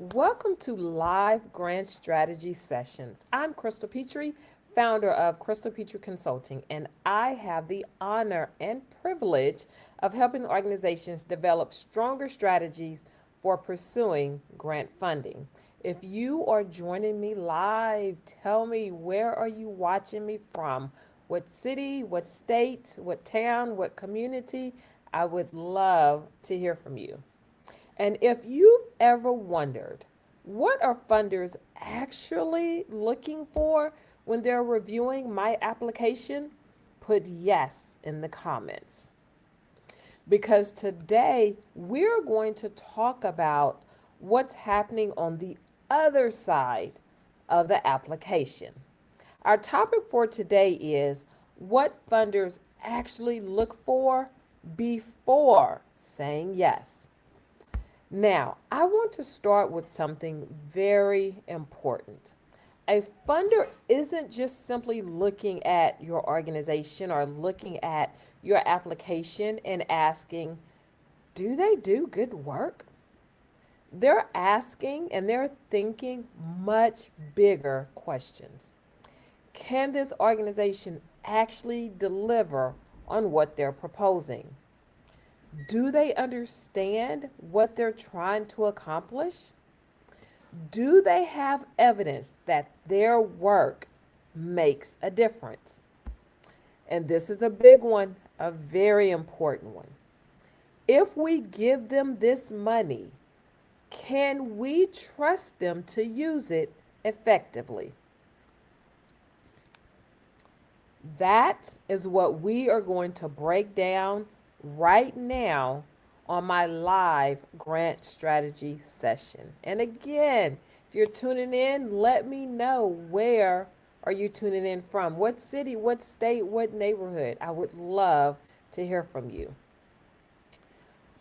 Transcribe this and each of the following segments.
Welcome to Live Grant Strategy Sessions. I'm Crystal Petrie, founder of Crystal Petrie Consulting, and I have the honor and privilege of helping organizations develop stronger strategies for pursuing grant funding. If you are joining me live, tell me, where are you watching me from? What city, what state, what town, what community? I would love to hear from you. And if you've ever wondered, what are funders actually looking for when they're reviewing my application? Put yes in the comments. Because today we're going to talk about what's happening on the other side of the application. Our topic for today is what funders actually look for before saying yes. Now, I want to start with something very important. A funder isn't just simply looking at your organization or looking at your application and asking, do they do good work? They're asking and they're thinking much bigger questions. Can this organization actually deliver on what they're proposing? Do they understand what they're trying to accomplish? Do they have evidence that their work makes a difference? And this is a big one, a very important one. If we give them this money, can we trust them to use it effectively? That is what we are going to break down right now on my live grant strategy session. And again, if you're tuning in, let me know, where are you tuning in from? What city, what state, what neighborhood? I would love to hear from you.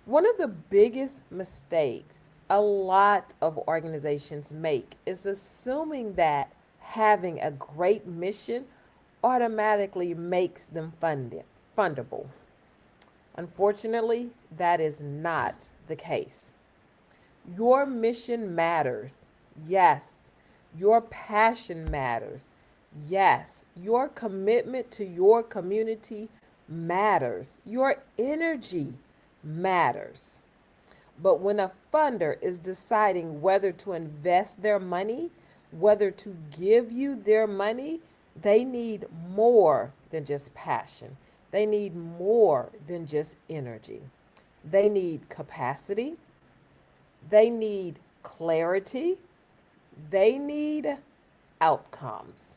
One of the biggest mistakes a lot of organizations make is assuming that having a great mission automatically makes them fundable. Unfortunately, that is not the case. Your mission matters. Yes. Your passion matters. Yes. Your commitment to your community matters. Your energy matters. But when a funder is deciding whether to invest their money, whether to give you their money, they need more than just passion. They need more than just energy. They need capacity. They need clarity. They need outcomes.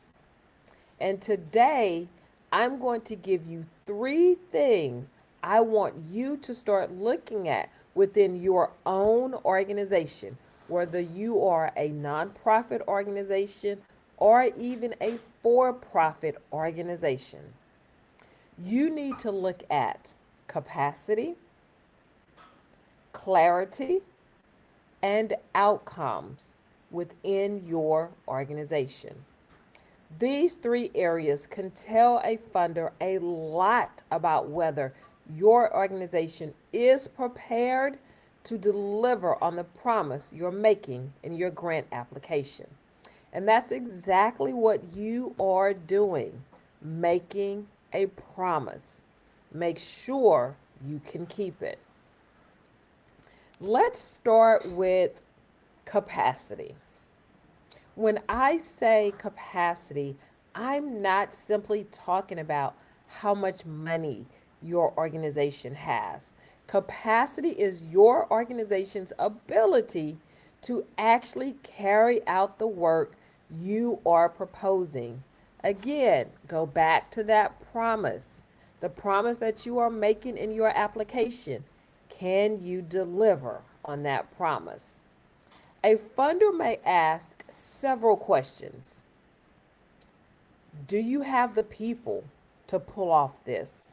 And today, I'm going to give you three things I want you to start looking at within your own organization, whether you are a nonprofit organization or even a for profit organization. You need to look at capacity, clarity, and outcomes within your organization. These three areas can tell a funder a lot about whether your organization is prepared to deliver on the promise you're making in your grant application. And that's exactly what you are doing, making a promise. Make sure you can keep it. Let's start with capacity. When I say capacity, I'm not simply talking about how much money your organization has. Capacity is your organization's ability to actually carry out the work you are proposing. Again, go back to that promise, the promise that you are making in your application. Can you deliver on that promise? A funder may ask several questions. Do you have the people to pull off this?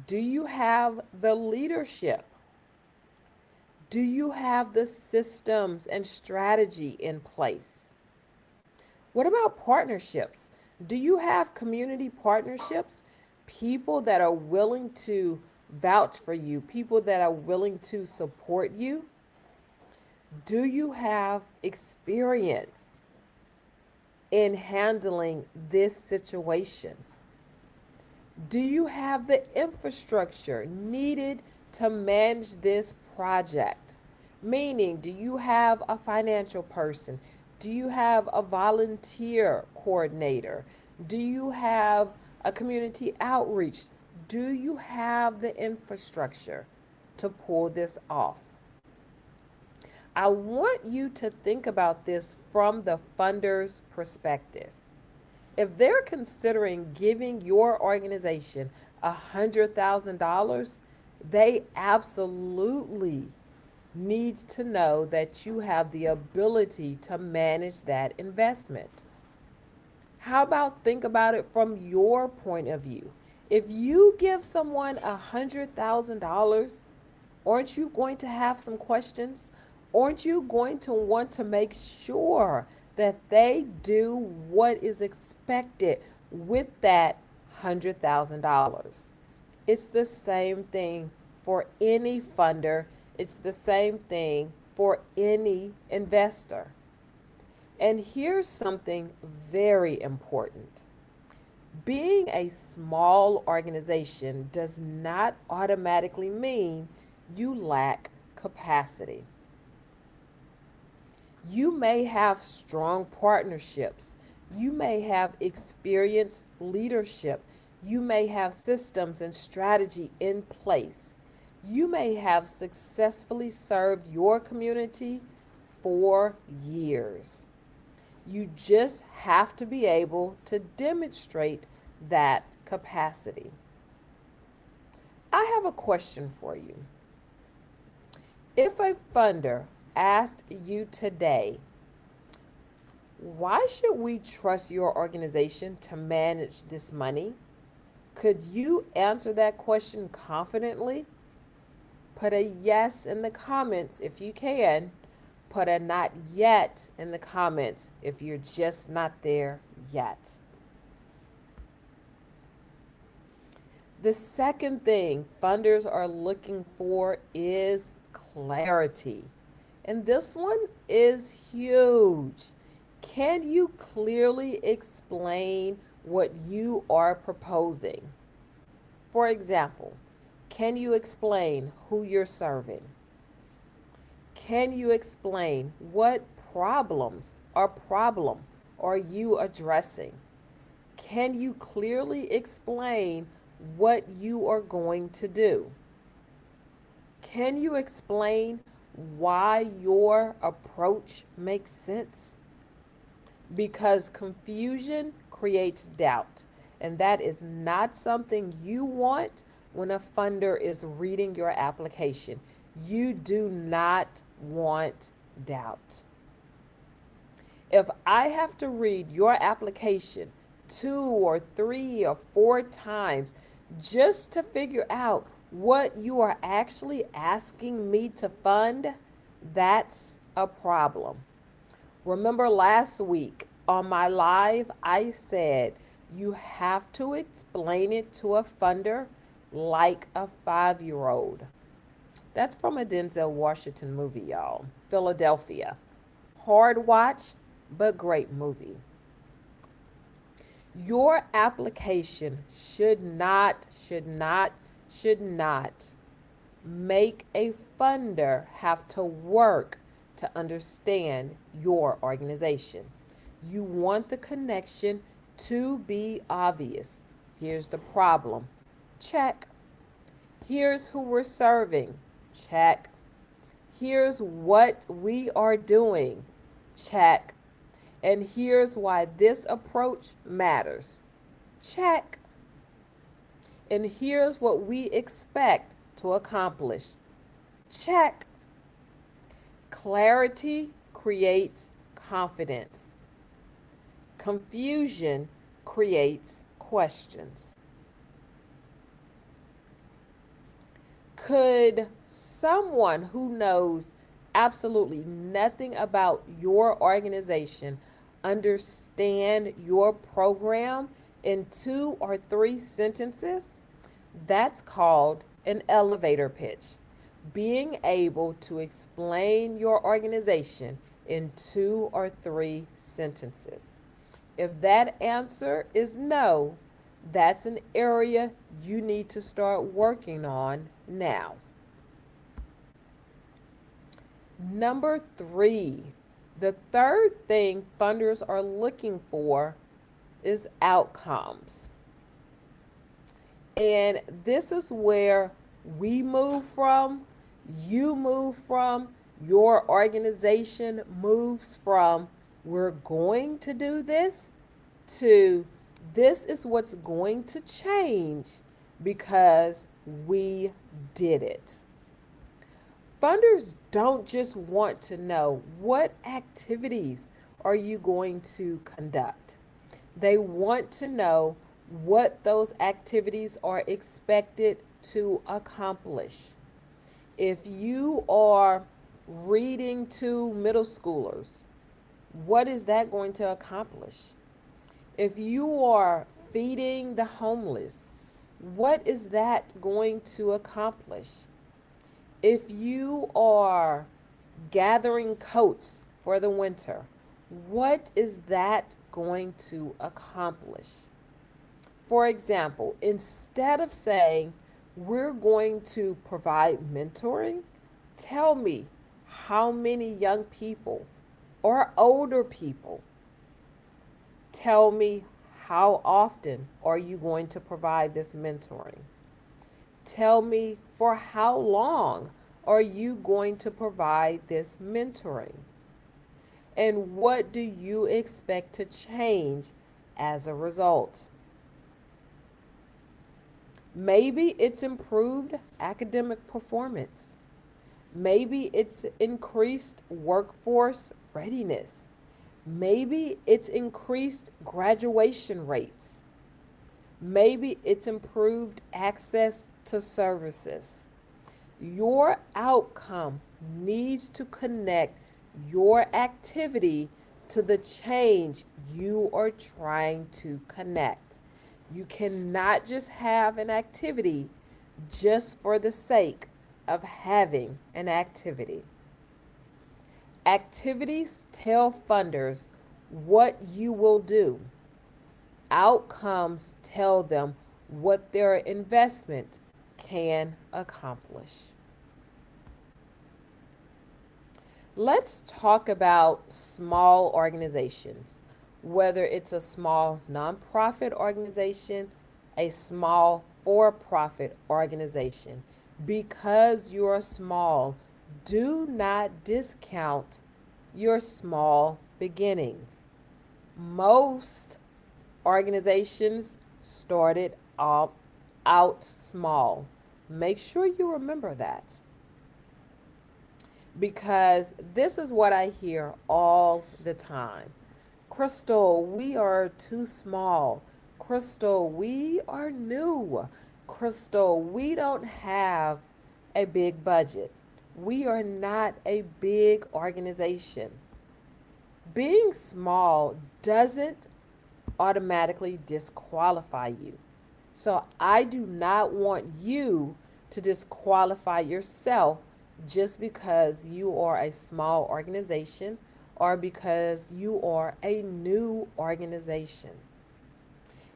Do you have the leadership? Do you have the systems and strategy in place? What about partnerships? Do you have community partnerships? People that are willing to vouch for you, people that are willing to support you? Do you have experience in handling this situation? Do you have the infrastructure needed to manage this project? Meaning, do you have a financial person? Do you have a volunteer coordinator? Do you have a community outreach? Do you have the infrastructure to pull this off? I want you to think about this from the funder's perspective. If they're considering giving your organization $100,000, they absolutely need to know that you have the ability to manage that investment. How about think about it from your point of view? If you give someone $100,000, aren't you going to have some questions? Aren't you going to want to make sure that they do what is expected with that $100,000? It's the same thing for any funder, it's the same thing for any investor. And here's something very important: being a small organization does not automatically mean you lack capacity. You may have strong partnerships. You may have experienced leadership. You may have systems and strategy in place. You may have successfully served your community for years. You just have to be able to demonstrate that capacity. I have a question for you. If a funder asked you today, why should we trust your organization to manage this money? Could you answer that question confidently? Put a yes in the comments if you can. Put a not yet in the comments if you're just not there yet. The second thing funders are looking for is clarity. And this one is huge. Can you clearly explain what you are proposing? For example, can you explain who you're serving? Can you explain what problem are you addressing? Can you clearly explain what you are going to do? Can you explain why your approach makes sense? Because confusion creates doubt, and that is not something you want when a funder is reading your application. You do not want doubt. If I have to read your application 2 or 3 or 4 times just to figure out what you are actually asking me to fund, that's a problem. Remember last week on my live, I said you have to explain it to a funder like a 5-year-old. That's from a Denzel Washington movie, y'all. Philadelphia. Hard watch, but great movie. Your application should not make a funder have to work to understand your organization. You want the connection to be obvious. Here's the problem. Check. Here's who we're serving. Check. Here's what we are doing. Check. And here's why this approach matters. Check. And here's what we expect to accomplish. Check. Clarity creates confidence. Confusion creates questions. Could someone who knows absolutely nothing about your organization understand your program in 2 or 3 sentences? That's called an elevator pitch. being able to explain your organization in 2 or 3 sentences. If that answer is no, that's an area you need to start working on now. Number 3, the third thing funders are looking for is outcomes. And this is where we move from, you move from, your organization moves from, we're going to do this, to this is what's going to change because we did it. Funders don't just want to know what activities are you going to conduct. They want to know what those activities are expected to accomplish. If you are reading to middle schoolers, what is that going to accomplish? If you are feeding the homeless, what is that going to accomplish? If you are gathering coats for the winter, what is that going to accomplish? For example, instead of saying, we're going to provide mentoring, tell me how many young people or older people. Tell me how often are you going to provide this mentoring? Tell me for how long are you going to provide this mentoring? And what do you expect to change as a result? Maybe it's improved academic performance. Maybe it's increased workforce readiness. Maybe it's increased graduation rates. Maybe it's improved access to services. Your outcome needs to connect your activity to the change you are trying to connect. You cannot just have an activity just for the sake of having an activity. Activities tell funders what you will do. Outcomes tell them what their investment can accomplish. Let's talk about small organizations, whether it's a small nonprofit organization, a small for-profit organization. Because you're small, do not discount your small beginnings. Most organizations started out small. Make sure you remember that. Because this is what I hear all the time. Crystal, we are too small. Crystal, we are new. Crystal, we don't have a big budget. We are not a big organization. Being small doesn't automatically disqualify you. So I do not want you to disqualify yourself just because you are a small organization or because you are a new organization.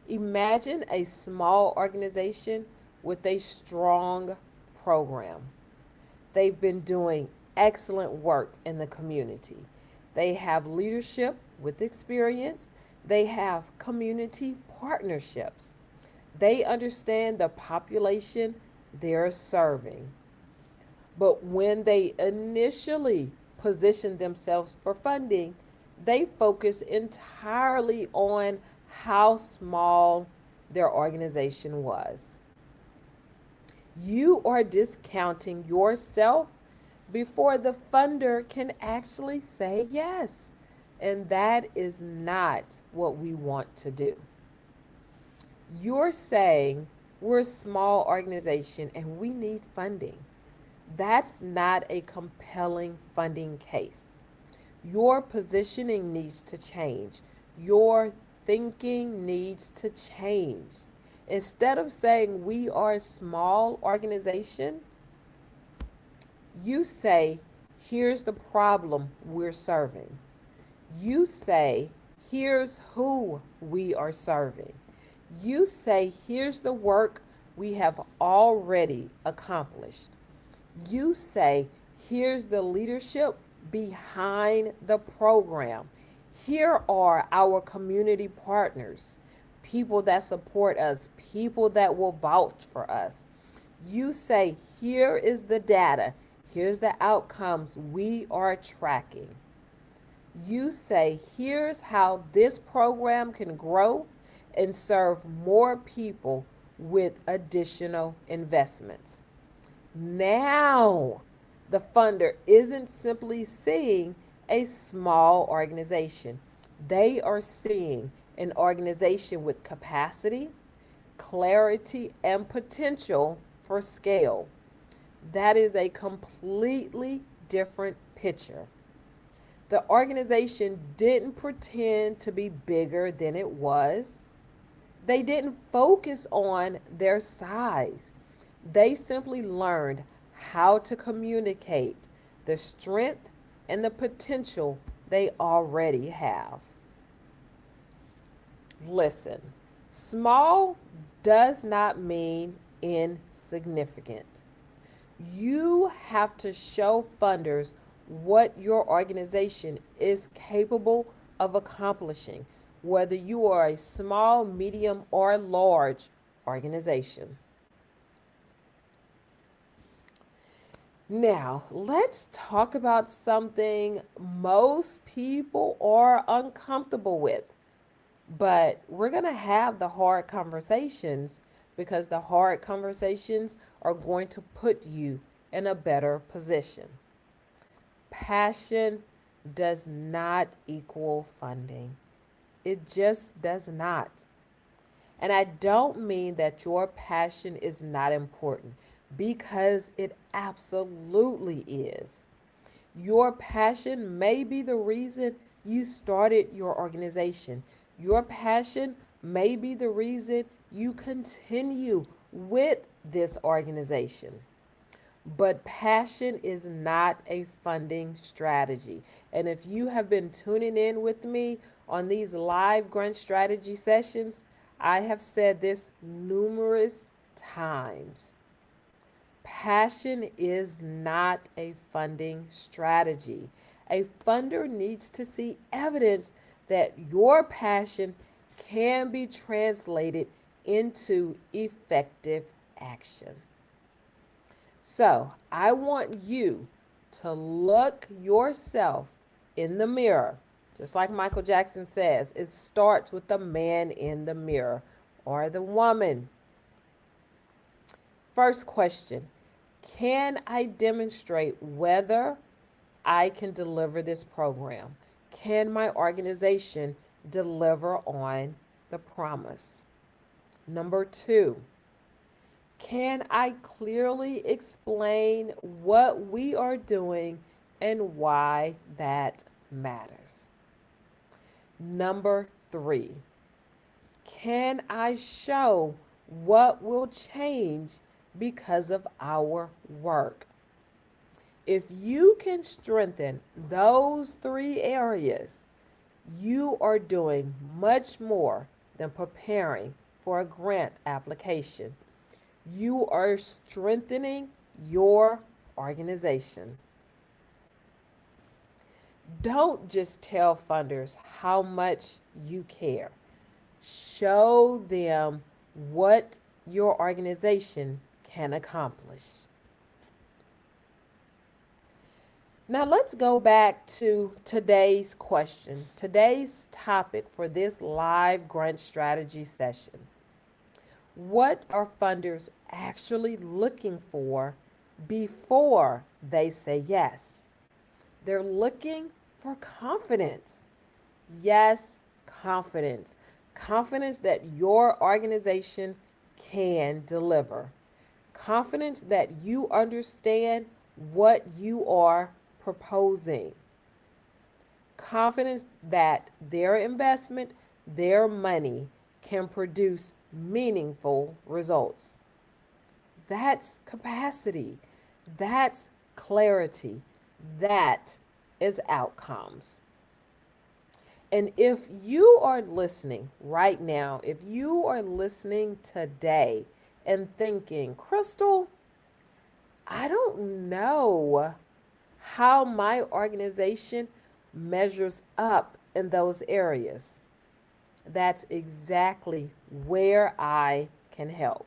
Imagine a small organization with a strong program. They've been doing excellent work in the community. They have leadership with experience. They have community partnerships. They understand the population they're serving. But when they initially positioned themselves for funding, they focused entirely on how small their organization was. You are discounting yourself before the funder can actually say yes. And that is not what we want to do. You're saying we're a small organization and we need funding. That's not a compelling funding case. Your positioning needs to change. Your thinking needs to change. Instead of saying we are a small organization, You say, here's the problem we're serving. You say, here's who we are serving. You say, here's the work we have already accomplished. You say, here's the leadership behind the program. Here are our community partners, people that support us, people that will vouch for us. You say, here is the data, here's the outcomes we are tracking. You say, here's how this program can grow and serve more people with additional investments. Now, the funder isn't simply seeing a small organization, they are seeing an organization with capacity, clarity, and potential for scale. That is a completely different picture. The organization didn't pretend to be bigger than it was. They didn't focus on their size. They simply learned how to communicate the strength and the potential they already have. Listen, small does not mean insignificant. You have to show funders what your organization is capable of accomplishing, whether you are a small, medium, or large organization. Now, let's talk about something most people are uncomfortable with, but we're going to have the hard conversations because the hard conversations are going to put you in a better position. Passion does not equal funding. It just does not. And I don't mean that your passion is not important, because it absolutely is. Your passion may be the reason you started your organization. Your passion may be the reason you continue with this organization. But passion is not a funding strategy. And if you have been tuning in with me on these live grant strategy sessions, I have said this numerous times. Passion is not a funding strategy. A funder needs to see evidence that your passion can be translated into effective action. So, I want you to look yourself in the mirror. Just like Michael Jackson says, it starts with the man in the mirror or the woman. First question, can I demonstrate whether I can deliver this program? Can my organization deliver on the promise? Number two, can I clearly explain what we are doing and why that matters? Number three, can I show what will change because of our work? If you can strengthen those three areas, you are doing much more than preparing for a grant application. You are strengthening your organization. Don't just tell funders how much you care. Show them what your organization can accomplish. Now let's go back to today's question, today's topic for this live grant strategy session. What are funders actually looking for before they say yes? They're looking for confidence. Yes, confidence. Confidence that your organization can deliver. Confidence that you understand what you are proposing. Confidence that their investment, their money, can produce meaningful results. That's capacity. That's clarity. That is outcomes. And if you are listening right now, if you are listening today and thinking, Crystal, I don't know how my organization measures up in those areas, that's exactly where I can help.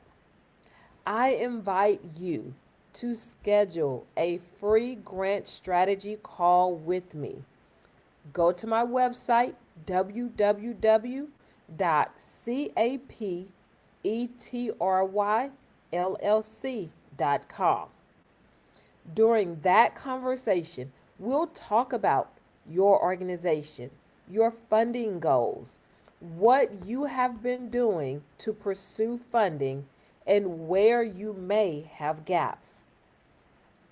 I invite you to schedule a free grant strategy call with me. Go to my website, www.capetryllc.com. During that conversation, we'll talk about your organization, your funding goals, what you have been doing to pursue funding, and where you may have gaps.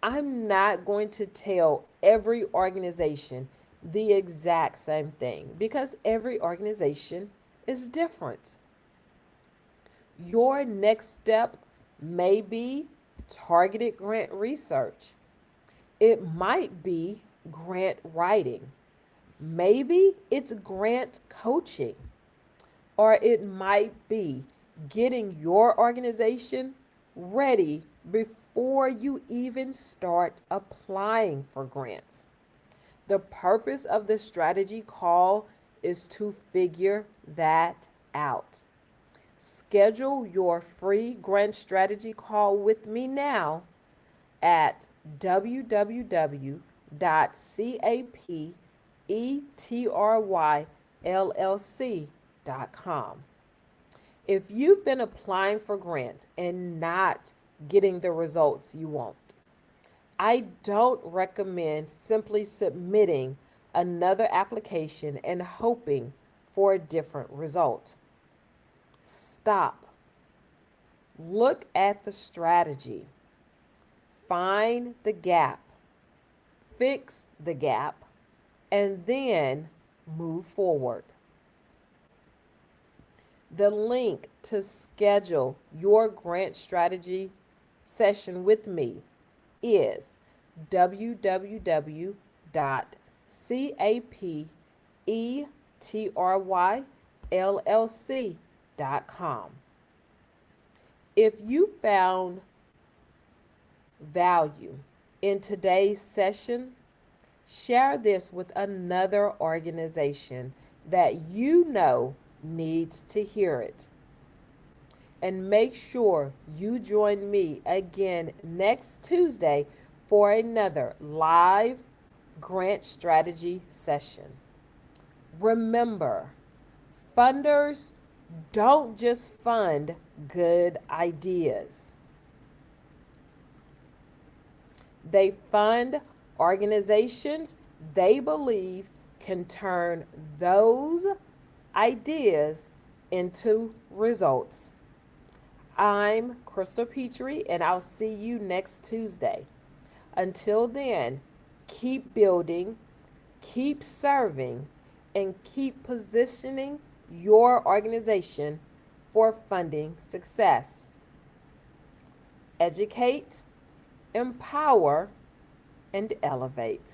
I'm not going to tell every organization the exact same thing because every organization is different. Your next step may be targeted grant research. It might be grant writing. Maybe it's grant coaching. Or it might be getting your organization ready before you even start applying for grants. The purpose of the strategy call is to figure that out. Schedule your free grant strategy call with me now at www.capetryllc.com. If you've been applying for grants and not getting the results you want, I don't recommend simply submitting another application and hoping for a different result. Stop. Look at the strategy. Find the gap. Fix the gap. And then move forward. The link to schedule your grant strategy session with me is www.capetryllc.com. If you found value in today's session, share this with another organization that you know needs to hear it. And make sure you join me again next Tuesday for another live grant strategy session. Remember, funders don't just fund good ideas. They fund organizations they believe can turn those ideas into results. I'm Crystal Petrie, and I'll see you next Tuesday. Until then, keep building, keep serving, and keep positioning your organization for funding success. Educate, empower, and elevate.